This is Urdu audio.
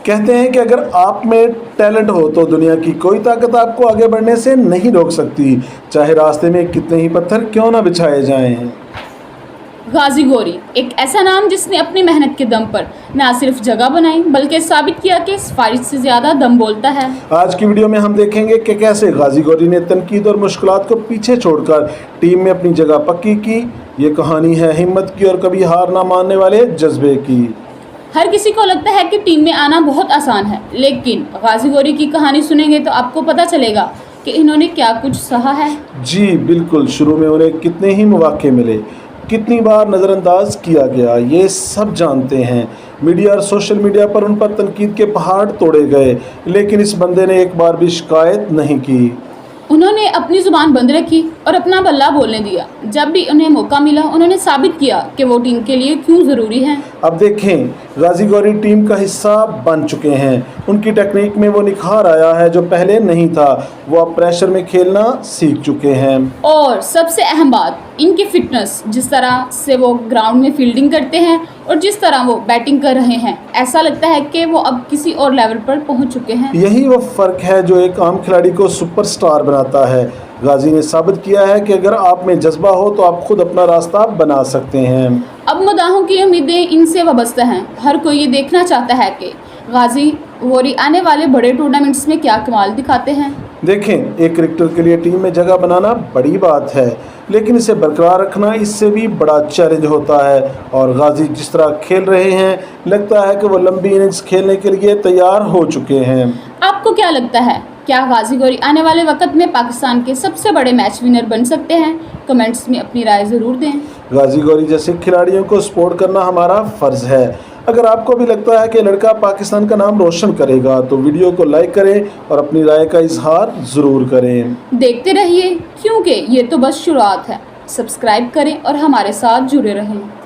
کہتے ہیں کہ اگر آپ میں ٹیلنٹ ہو تو دنیا کی کوئی طاقت آپ کو آگے بڑھنے سے نہیں روک سکتی، چاہے راستے میں کتنے ہی پتھر کیوں نہ بچھائے جائیں۔ غازی گوری ایک ایسا نام جس نے اپنی محنت کے دم پر نہ صرف جگہ بنائی بلکہ ثابت کیا کہ سفارش سے زیادہ دم بولتا ہے۔ آج کی ویڈیو میں ہم دیکھیں گے کہ کیسے غازی گوری نے تنقید اور مشکلات کو پیچھے چھوڑ کر ٹیم میں اپنی جگہ پکی کی۔ یہ کہانی ہے ہمت کی اور کبھی ہار نہ ماننے والے جذبے کی۔ ہر کسی کو لگتا ہے کہ ٹیم میں آنا بہت آسان ہے، لیکن غازی گوری کی کہانی سنیں گے تو آپ کو پتہ چلے گا کہ انہوں نے کیا کچھ سہا ہے۔ جی بالکل، شروع میں انہیں کتنے ہی مواقع ملے، کتنی بار نظر انداز کیا گیا، یہ سب جانتے ہیں۔ میڈیا اور سوشل میڈیا پر ان پر تنقید کے پہاڑ توڑے گئے، لیکن اس بندے نے ایک بار بھی شکایت نہیں کی۔ انہوں نے اپنی زبان بند رکھی اور اپنا بلہ بولنے دیا۔ جب بھی انہیں موقع ملا انہوں نے ثابت کیا کہ وہ ٹیم کے لیے کیوں ضروری ہیں۔ اب دیکھیں، غازی گوری ٹیم کا حصہ بن چکے ہیں۔ ان کی ٹیکنیک میں وہ نکھار آیا ہے جو پہلے نہیں تھا، وہ اب پریشر میں کھیلنا سیکھ چکے ہیں۔ اور سب سے اہم بات ان کی فٹنس، جس طرح سے وہ گراؤنڈ میں فیلڈنگ کرتے ہیں اور جس طرح وہ بیٹنگ کر رہے ہیں، ایسا لگتا ہے کہ وہ اب کسی اور لیول پر پہنچ چکے ہیں۔ یہی وہ فرق ہے جو ایک عام کھلاڑی کو سپر سٹار بناتا ہے۔ غازی نے ثابت کیا ہے کہ اگر آپ میں جذبہ ہو تو آپ خود اپنا راستہ بنا سکتے ہیں۔ اب مداحوں کی امیدیں ان سے وابستہ ہیں۔ ہر کوئی یہ دیکھنا چاہتا ہے کہ غازی گوری آنے والے بڑے ٹورنامنٹس میں کیا کمال دکھاتے ہیں۔ دیکھیں، ایک کرکٹر کے لیے ٹیم میں جگہ بنانا بڑی بات ہے، لیکن اسے برقرار رکھنا اس سے بھی بڑا چیلنج ہوتا ہے۔ اور غازی جس طرح کھیل رہے ہیں، لگتا ہے کہ وہ لمبی اننگز کھیلنے کے لیے تیار ہو چکے ہیں۔ آپ کو کیا لگتا ہے، کیا غازی گوری آنے والے وقت میں پاکستان کے سب سے بڑے میچ ونر بن سکتے ہیں؟ کمنٹس میں اپنی رائے ضرور دیں۔ غازی گوری جیسے کھلاڑیوں کو سپورٹ کرنا ہمارا فرض ہے۔ اگر آپ کو بھی لگتا ہے کہ لڑکا پاکستان کا نام روشن کرے گا تو ویڈیو کو لائک کریں اور اپنی رائے کا اظہار ضرور کریں۔ دیکھتے رہیے، کیونکہ یہ تو بس شروعات ہے۔ سبسکرائب کریں اور ہمارے ساتھ جڑے رہیں۔